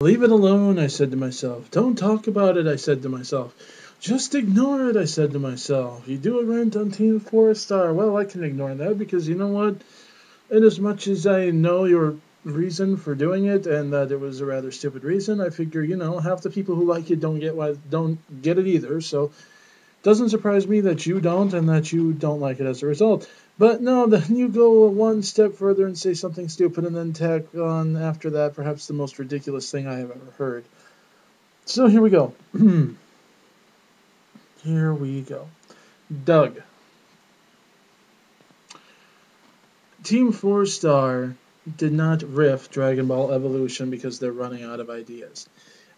Leave it alone, I said to myself. Don't talk about it, I said to myself. Just ignore it, I said to myself. You do a rant on Team 4-star. Well, I can ignore that because you know what? In as much as I know your reason for doing it and that it was a rather stupid reason, I figure, half the people who like it don't get it either. So doesn't surprise me that you don't and that you don't like it as a result. But no, then you go one step further and say something stupid and then tack on after that perhaps the most ridiculous thing I have ever heard. So here we go. Here we go. Doug. Team 4-star did not riff Dragon Ball Evolution because they're running out of ideas.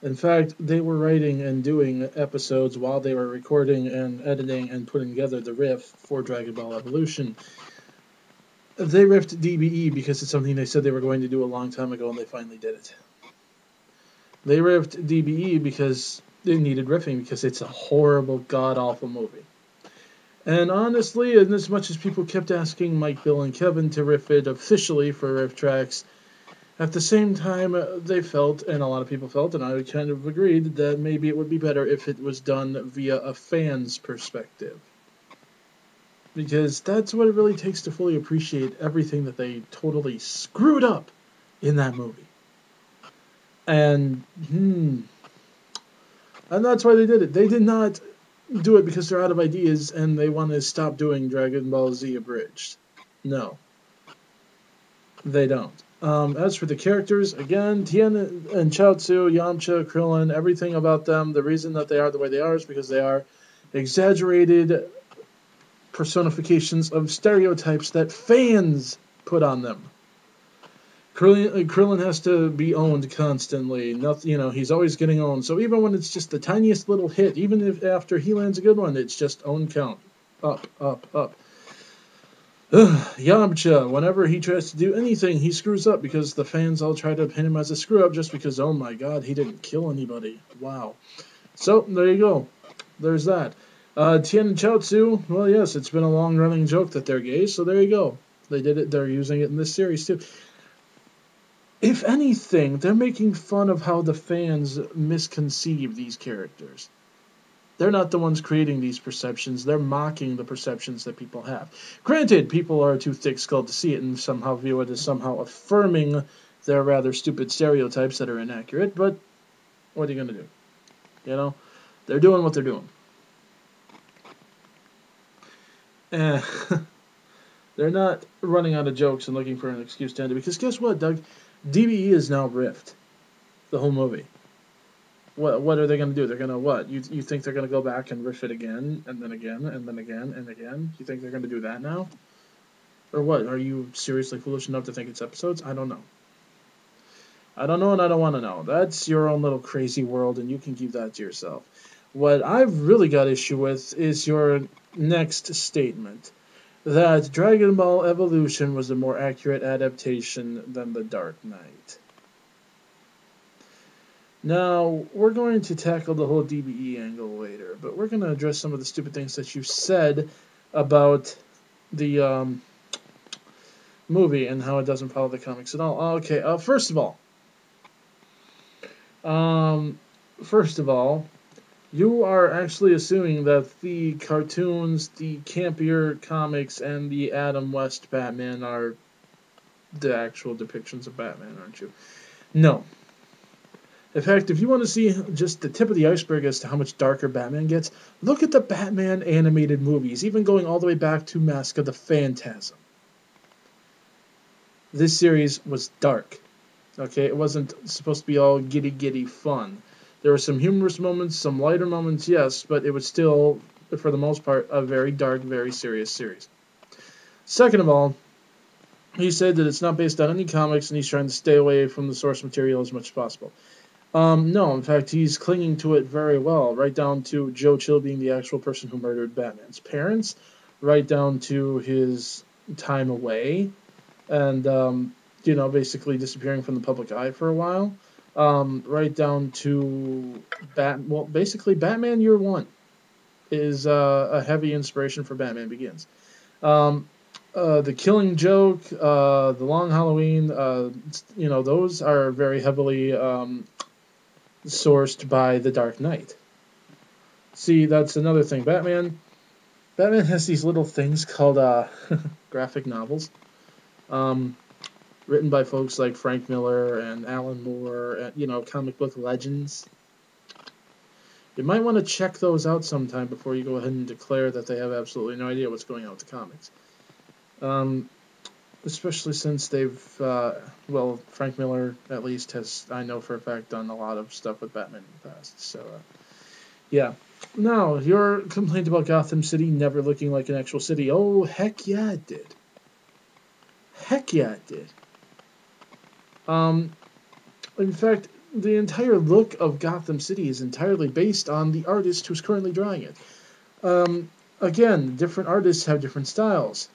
In fact, they were writing and doing episodes while they were recording and editing and putting together the riff for Dragon Ball Evolution. They riffed DBE because it's something they said they were going to do a long time ago and they finally did it. They riffed DBE because it needed riffing because it's a horrible, god-awful movie. And honestly, and as much as people kept asking Mike, Bill, and Kevin to riff it officially for riff tracks, at the same time, they felt, and a lot of people felt, and I kind of agreed, that maybe it would be better if it was done via a fan's perspective. Because that's what it really takes to fully appreciate everything that they totally screwed up in that movie. And, and that's why they did it. They did not do it because they're out of ideas and they want to stop doing Dragon Ball Z abridged. No. They don't. As for the characters, again, Tien and Chaozu, Yamcha, Krillin, everything about them, the reason that they are the way they are is because they are exaggerated personifications of stereotypes that fans put on them. Krillin has to be owned constantly. Nothing, he's always getting owned. So even when it's just the tiniest little hit, even if after he lands a good one, it's just own count. Up, up, up. Yamcha, whenever he tries to do anything, he screws up because the fans all try to pin him as a screw-up just because, oh my god, he didn't kill anybody. Wow. So, there you go. There's that. Tien and Chaozu, well, yes, it's been a long-running joke that they're gay, so there you go. They did it. They're using it in this series, too. If anything, they're making fun of how the fans misconceive these characters. They're not the ones creating these perceptions. They're mocking the perceptions that people have. Granted, people are too thick-skulled to see it and somehow view it as somehow affirming their rather stupid stereotypes that are inaccurate, but what are you going to do? They're doing what they're doing. They're not running out of jokes and looking for an excuse to end it, because guess what, Doug? DBE is now riffed. The whole movie. What are they going to do? They're going to what? You think they're going to go back and riff it again, and then again, and then again, and again? You think they're going to do that now? Or what? Are you seriously foolish enough to think it's episodes? I don't know. I don't know, and I don't want to know. That's your own little crazy world, and you can keep that to yourself. What I've really got issue with is your next statement, that Dragon Ball Evolution was a more accurate adaptation than The Dark Knight. Now, we're going to tackle the whole DBE angle later, but we're going to address some of the stupid things that you said about the movie and how it doesn't follow the comics at all. Okay, first of all, you are actually assuming that the cartoons, the campier comics, and the Adam West Batman are the actual depictions of Batman, aren't you? No. In fact, if you want to see just the tip of the iceberg as to how much darker Batman gets, look at the Batman animated movies, even going all the way back to Mask of the Phantasm. This series was dark. Okay, it wasn't supposed to be all giddy fun. There were some humorous moments, some lighter moments, yes, but it was still, for the most part, a very dark, very serious series. Second of all, he said that it's not based on any comics and he's trying to stay away from the source material as much as possible. No, in fact, he's clinging to it very well, right down to Joe Chill being the actual person who murdered Batman's parents, right down to his time away, and, basically disappearing from the public eye for a while, right down to basically Batman Year One is a heavy inspiration for Batman Begins. The Killing Joke, the Long Halloween, those are very heavily sourced by the Dark Knight. See, that's another thing. Batman has these little things called graphic novels, um, written by folks like Frank Miller and Alan Moore, and, comic book legends. You might want to check those out sometime before you go ahead and declare that they have absolutely no idea what's going on with the comics. Especially since Frank Miller at least has, I know for a fact, done a lot of stuff with Batman in the past. So, yeah. Now, your complaint about Gotham City never looking like an actual city. Oh, heck yeah, it did. Heck yeah, it did. In fact, the entire look of Gotham City is entirely based on the artist who's currently drawing it. Again, different artists have different styles,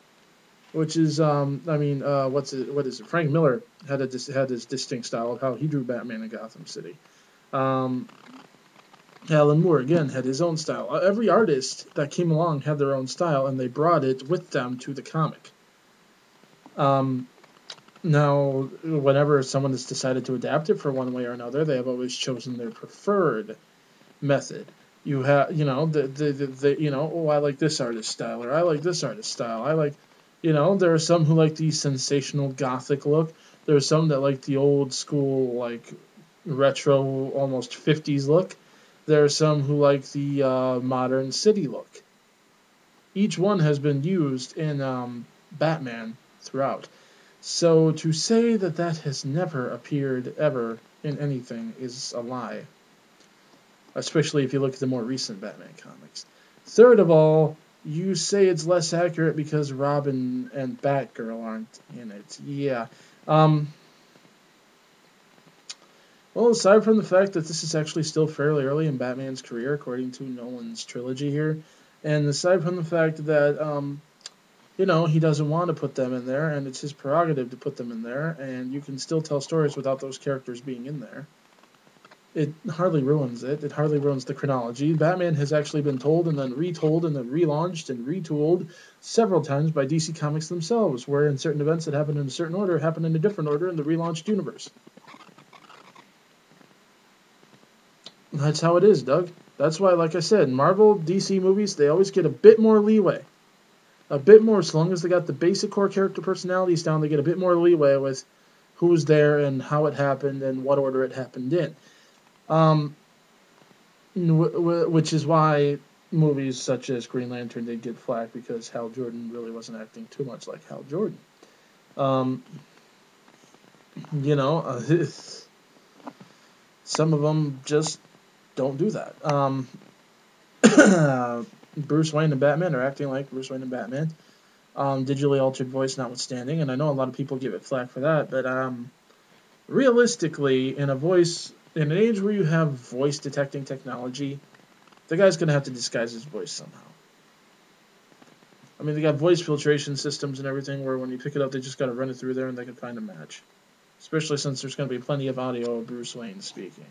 which is, what is it? Frank Miller had his distinct style of how he drew Batman in Gotham City. Alan Moore, again, had his own style. Every artist that came along had their own style, and they brought it with them to the comic. Now, whenever someone has decided to adapt it for one way or another, they have always chosen their preferred method. You have, I like this artist style, or I like this artist style. I like, there are some who like the sensational gothic look. There are some that like the old school, like, retro, almost 50s look. There are some who like the modern city look. Each one has been used in Batman throughout. So to say that has never appeared ever in anything is a lie. Especially if you look at the more recent Batman comics. Third of all, you say it's less accurate because Robin and Batgirl aren't in it. Yeah. Well, aside from the fact that this is actually still fairly early in Batman's career, according to Nolan's trilogy here, and aside from the fact that, he doesn't want to put them in there, and it's his prerogative to put them in there, and you can still tell stories without those characters being in there. It hardly ruins it. It hardly ruins the chronology. Batman has actually been told and then retold and then relaunched and retooled several times by DC Comics themselves, where in certain events that happened in a certain order happened in a different order in the relaunched universe. That's how it is, Doug. That's why, like I said, Marvel, DC movies, they always get a bit more leeway. A bit more, as long as they got the basic core character personalities down, they get a bit more leeway with who's there and how it happened and what order it happened in. Which is why movies such as Green Lantern did get flack, because Hal Jordan really wasn't acting too much like Hal Jordan. Some of them just don't do that. Bruce Wayne and Batman are acting like Bruce Wayne and Batman. Digitally altered voice notwithstanding, and I know a lot of people give it flack for that, but realistically, in an age where you have voice detecting technology, the guy's going to have to disguise his voice somehow. I mean, they got voice filtration systems and everything where when you pick it up, they just got to run it through there and they can find a match. Especially since there's going to be plenty of audio of Bruce Wayne speaking.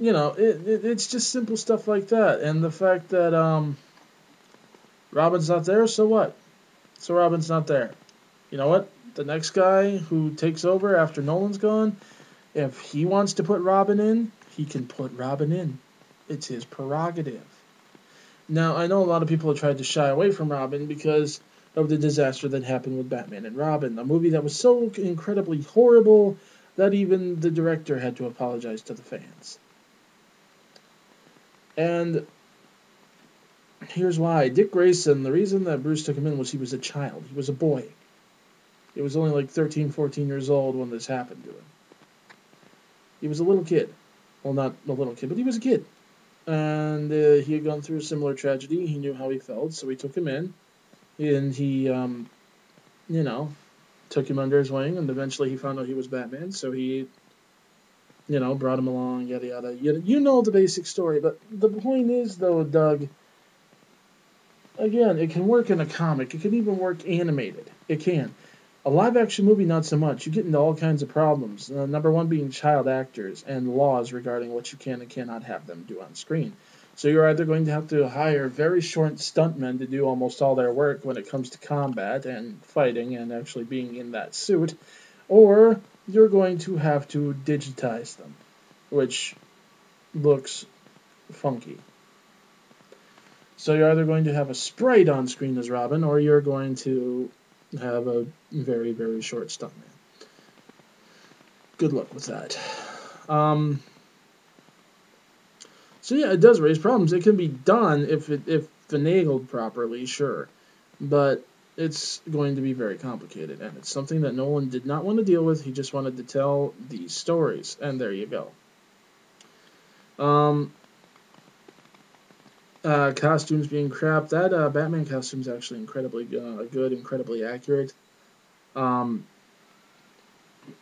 It's just simple stuff like that. And the fact that Robin's not there, so what? So Robin's not there. You know what? The next guy who takes over after Nolan's gone, if he wants to put Robin in, he can put Robin in. It's his prerogative. Now, I know a lot of people have tried to shy away from Robin because of the disaster that happened with Batman and Robin, a movie that was so incredibly horrible that even the director had to apologize to the fans. And here's why. Dick Grayson, the reason that Bruce took him in was he was a child. He was a boy. He was only like 13, 14 years old when this happened to him. He was a little kid. Well, not a little kid, but he was a kid. And he had gone through a similar tragedy. He knew how he felt, so he took him in. And he, took him under his wing, and eventually he found out he was Batman, so he, brought him along, yada, yada. You know the basic story, but the point is, though, Doug, again, it can work in a comic. It can even work animated. It can. A live-action movie, not so much. You get into all kinds of problems. Number one being child actors and laws regarding what you can and cannot have them do on screen. So you're either going to have to hire very short stuntmen to do almost all their work when it comes to combat and fighting and actually being in that suit, or you're going to have to digitize them, which looks funky. So you're either going to have a sprite on screen as Robin, or you're going to have a very, very short stuntman. Good luck with that. So yeah, it does raise problems. It can be done if finagled properly, sure, but it's going to be very complicated, and it's something that Nolan did not want to deal with. He just wanted to tell these stories, and there you go. Costumes being crap. That Batman costume is actually incredibly good, incredibly accurate.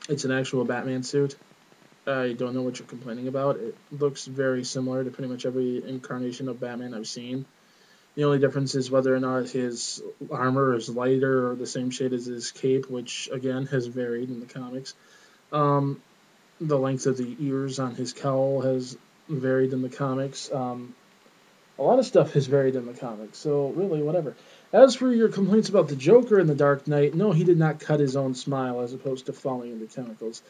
It's an actual Batman suit. I don't know what you're complaining about. It looks very similar to pretty much every incarnation of Batman I've seen. The only difference is whether or not his armor is lighter or the same shade as his cape, which, again, has varied in the comics. The length of the ears on his cowl has varied in the comics. A lot of stuff has varied in the comics, so really, whatever. As for your complaints about the Joker in The Dark Knight, no, he did not cut his own smile as opposed to falling into chemicals.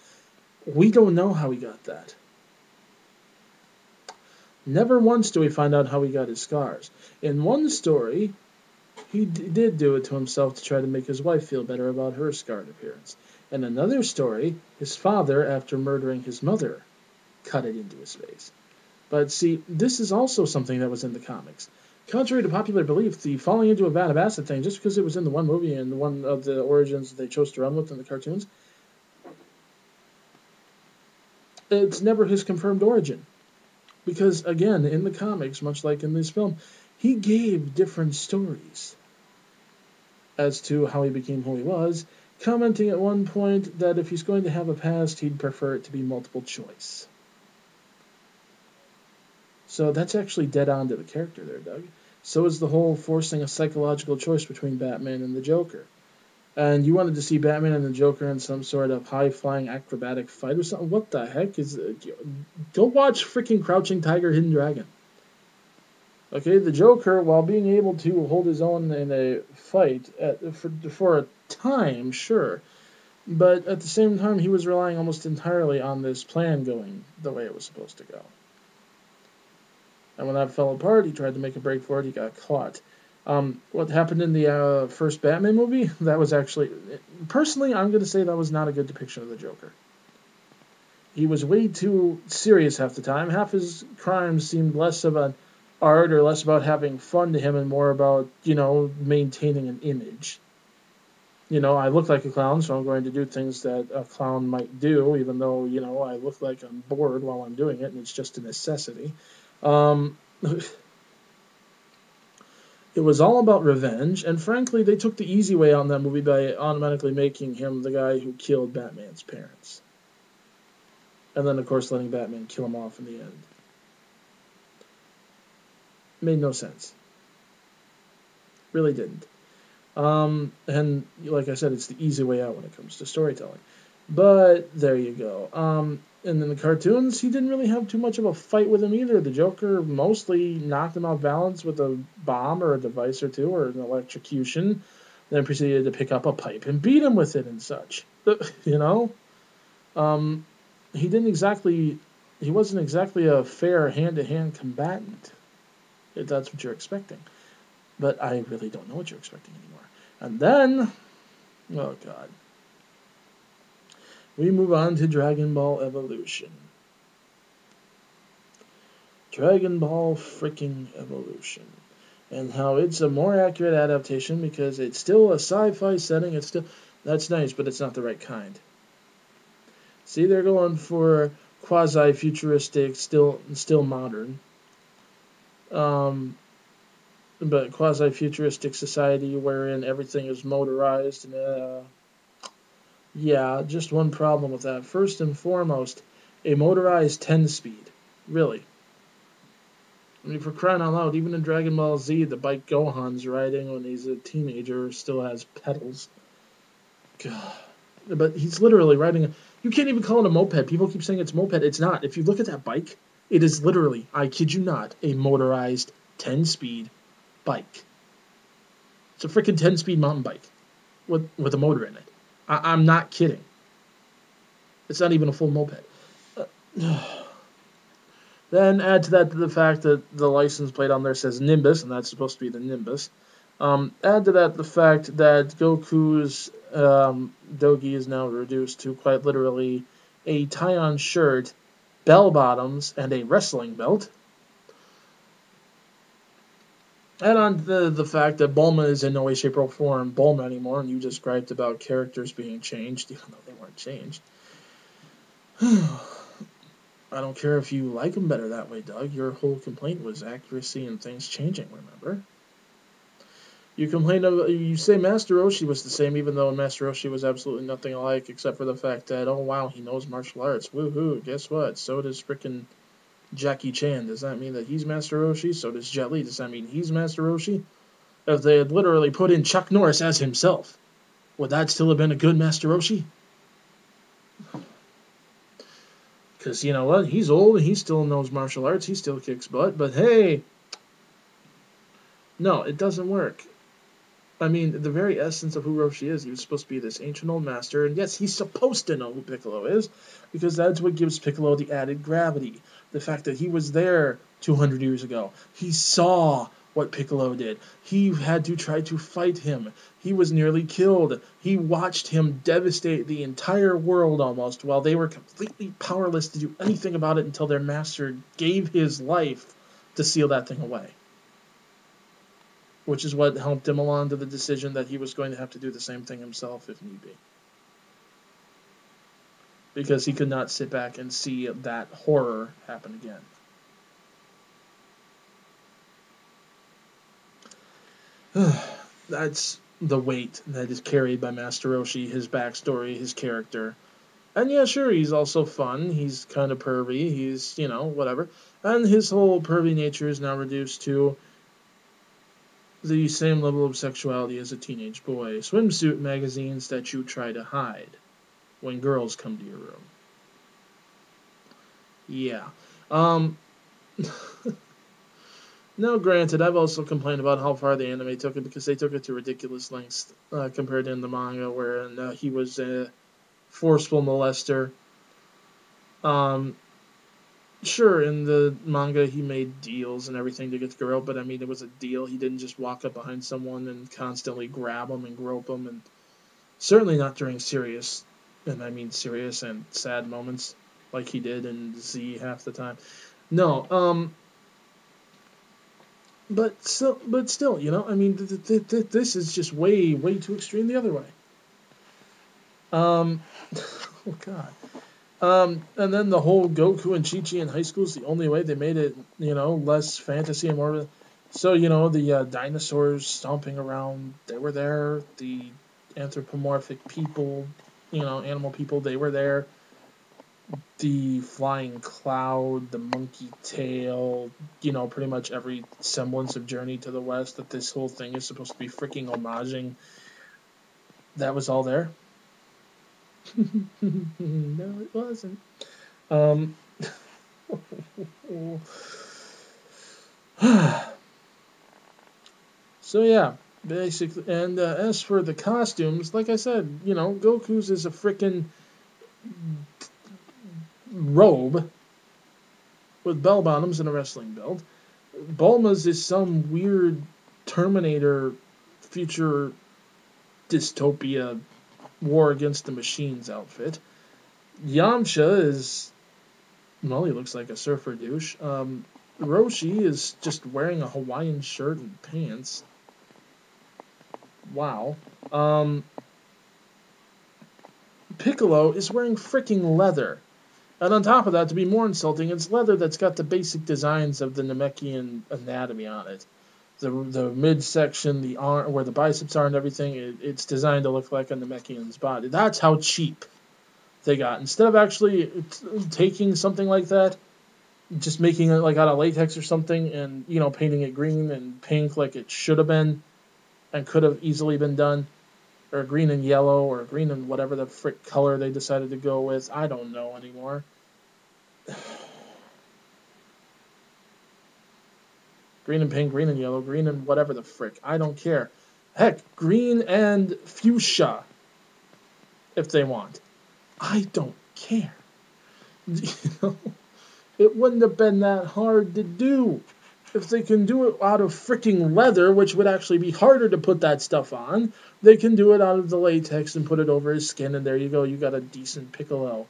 We don't know how he got that. Never once do we find out how he got his scars. In one story, he did do it to himself to try to make his wife feel better about her scarred appearance. In another story, his father, after murdering his mother, cut it into his face. But see, this is also something that was in the comics. Contrary to popular belief, the falling into a vat of acid thing, just because it was in the one movie and one of the origins they chose to run with in the cartoons, it's never his confirmed origin. Because, again, in the comics, much like in this film, he gave different stories as to how he became who he was, commenting at one point that if he's going to have a past, he'd prefer it to be multiple choice. So that's actually dead on to the character there, Doug. So is the whole forcing a psychological choice between Batman and the Joker. And you wanted to see Batman and the Joker in some sort of high-flying acrobatic fight or something? What the heck is it? Go watch freaking Crouching Tiger, Hidden Dragon. Okay, the Joker, while being able to hold his own in a fight for a time, sure, but at the same time, he was relying almost entirely on this plan going the way it was supposed to go. And when that fell apart, he tried to make a break for it, he got caught. What happened in the first Batman movie, that was actually, personally, I'm going to say that was not a good depiction of the Joker. He was way too serious half the time. Half his crimes seemed less of an art or less about having fun to him and more about, maintaining an image. I look like a clown, so I'm going to do things that a clown might do, even though, I look like I'm bored while I'm doing it, and it's just a necessity. It was all about revenge, and frankly, they took the easy way out in that movie by automatically making him the guy who killed Batman's parents. And then, of course, letting Batman kill him off in the end. Made no sense. Really didn't. And like I said, it's the easy way out when it comes to storytelling. But there you go. And in the cartoons, he didn't really have too much of a fight with him either. The Joker mostly knocked him off balance with a bomb or a device or two or an electrocution, then proceeded to pick up a pipe and beat him with it and such. He wasn't exactly a fair hand-to-hand combatant, if that's what you're expecting. But I really don't know what you're expecting anymore. And then, oh God. We move on to Dragon Ball Evolution. Dragon Ball freaking Evolution. And how it's a more accurate adaptation because it's still a sci-fi setting. That's nice, but it's not the right kind. See, they're going for quasi-futuristic, still modern. But quasi-futuristic society wherein everything is motorized and yeah, just one problem with that. First and foremost, a motorized 10-speed. Really. I mean, for crying out loud, even in Dragon Ball Z, the bike Gohan's riding when he's a teenager still has pedals. God. But he's literally riding you can't even call it a moped. People keep saying it's a moped. It's not. If you look at that bike, It is literally, I kid you not, a motorized 10-speed bike. It's a freaking 10-speed mountain bike with a motor in it. I'm not kidding. It's not even a full moped. Then add to that the fact that the license plate on there says Nimbus, and that's supposed to be the Nimbus. Add to that the fact that Goku's Dogi is now reduced to quite literally a tie-on shirt, bell bottoms, and a wrestling belt. Add on the fact that Bulma is in no way, shape, or form Bulma anymore, and you just griped about characters being changed, even though they weren't changed. I don't care if you like them better that way, Doug. Your whole complaint was accuracy and things changing, remember? You say Master Roshi was the same, even though Master Roshi was absolutely nothing alike, except for the fact that, oh wow, he knows martial arts. Woohoo, guess what? So does frickin' Jackie Chan. Does that mean that he's Master Roshi? So does Jet Li. Does that mean he's Master Roshi? If they had literally put in Chuck Norris as himself, would that still have been a good Master Roshi? Because you know what? He's old and he still knows martial arts. He still kicks butt. But hey, no, it doesn't work. I mean, the very essence of who Roshi is, he was supposed to be this ancient old master. And yes, he's supposed to know who Piccolo is, because that's what gives Piccolo the added gravity. The fact that he was there 200 years ago. He saw what Piccolo did. He had to try to fight him. He was nearly killed. He watched him devastate the entire world almost, while they were completely powerless to do anything about it until their master gave his life to seal that thing away. Which is what helped him along to the decision that he was going to have to do the same thing himself if need be. Because he could not sit back and see that horror happen again. That's the weight that is carried by Master Roshi, his backstory, his character. And yeah, sure, he's also fun. He's kind of pervy. He's, whatever. And his whole pervy nature is now reduced to the same level of sexuality as a teenage boy. Swimsuit magazines that you try to hide when girls come to your room. Yeah. Now, granted, I've also complained about how far the anime took it, because they took it to ridiculous lengths compared to in the manga, where he was a forceful molester. Sure, in the manga he made deals and everything to get the girl, but I mean, it was a deal. He didn't just walk up behind someone and constantly grab them and grope them, and certainly not during serious, and I mean serious and sad moments, like he did in Z half the time. No, but still, I mean, this is just way too extreme the other way. Oh God. And then the whole Goku and Chi-Chi in high school is the only way they made it, less fantasy and more. So, the dinosaurs stomping around, they were there. The anthropomorphic people, animal people, they were there. The flying cloud, the monkey tail, pretty much every semblance of Journey to the West that this whole thing is supposed to be freaking homaging. That was all there. No, it wasn't. So yeah, basically, and as for the costumes, like I said, Goku's is a frickin' robe with bell bottoms and a wrestling belt. Bulma's is some weird Terminator future dystopia war against the machines outfit. Yamcha is, well, he looks like a surfer douche. Roshi is just wearing a Hawaiian shirt and pants. Wow. Piccolo is wearing freaking leather. And on top of that, to be more insulting, it's leather that's got the basic designs of the Namekian anatomy on it. The midsection, the arm, where the biceps are and everything, it's designed to look like a Namekian's body. That's how cheap they got. Instead of actually taking something like that, just making it like out of latex or something, and painting it green and pink like it should have been and could have easily been done, or green and yellow, or green and whatever the frick color they decided to go with, I don't know anymore. Green and pink, green and yellow, green and whatever the frick. I don't care. Heck, green and fuchsia, if they want. I don't care. You know, it wouldn't have been that hard to do. If they can do it out of freaking leather, which would actually be harder to put that stuff on, they can do it out of the latex and put it over his skin, and there you go. You got a decent Piccolo.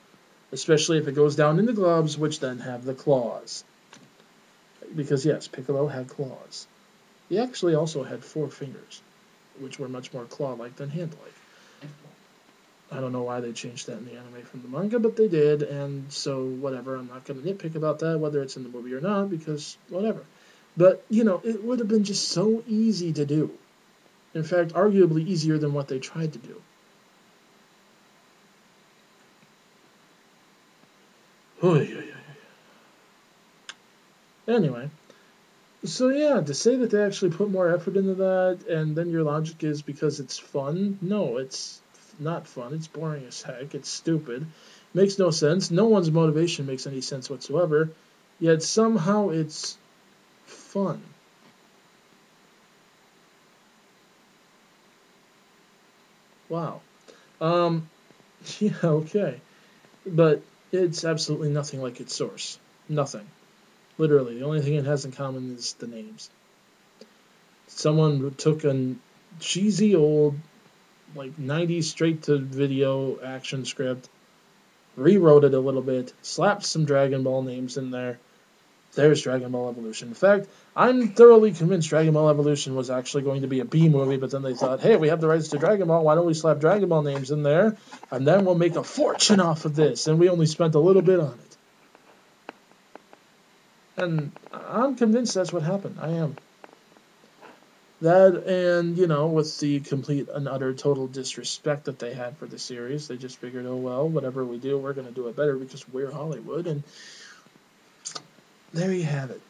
Especially if it goes down in the gloves, which then have the claws. Because, yes, Piccolo had claws. He actually also had 4 fingers, which were much more claw-like than hand-like. I don't know why they changed that in the anime from the manga, but they did, and so whatever. I'm not going to nitpick about that, whether it's in the movie or not, because whatever. But, you know, it would have been just so easy to do. In fact, arguably easier than what they tried to do. Anyway, so yeah, to say that they actually put more effort into that, and then your logic is because it's fun. No, it's not fun. It's boring as heck. It's stupid. Makes no sense. No one's motivation makes any sense whatsoever. Yet somehow it's fun. Wow. Um, yeah, okay. But it's absolutely nothing like its source. Nothing. Literally, the only thing it has in common is the names. Someone took a cheesy old, like 90s straight to video action script, rewrote it a little bit, slapped some Dragon Ball names in there. There's Dragon Ball Evolution. In fact, I'm thoroughly convinced Dragon Ball Evolution was actually going to be a B movie, but then they thought, hey, we have the rights to Dragon Ball, why don't we slap Dragon Ball names in there, and then we'll make a fortune off of this, and we only spent a little bit on it. And I'm convinced that's what happened. I am. That, and, you know, with the complete and utter total disrespect that they had for the series, they just figured, oh, well, whatever we do, we're going to do it better because we're Hollywood, and there you have it.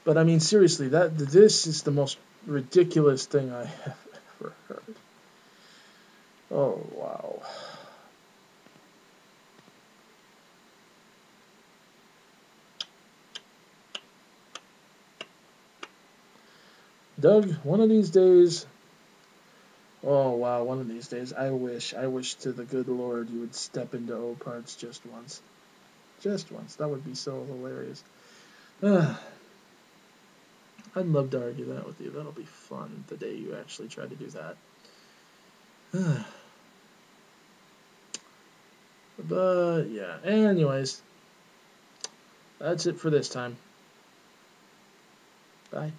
But, I mean, seriously, this is the most ridiculous thing I have ever heard. Oh, wow. Doug, one of these days, oh, wow, one of these days, I wish to the good Lord you would step into O Parts just once. Just once. That would be so hilarious. I'd love to argue that with you. That'll be fun the day you actually try to do that. But, yeah. Anyways, that's it for this time. Bye.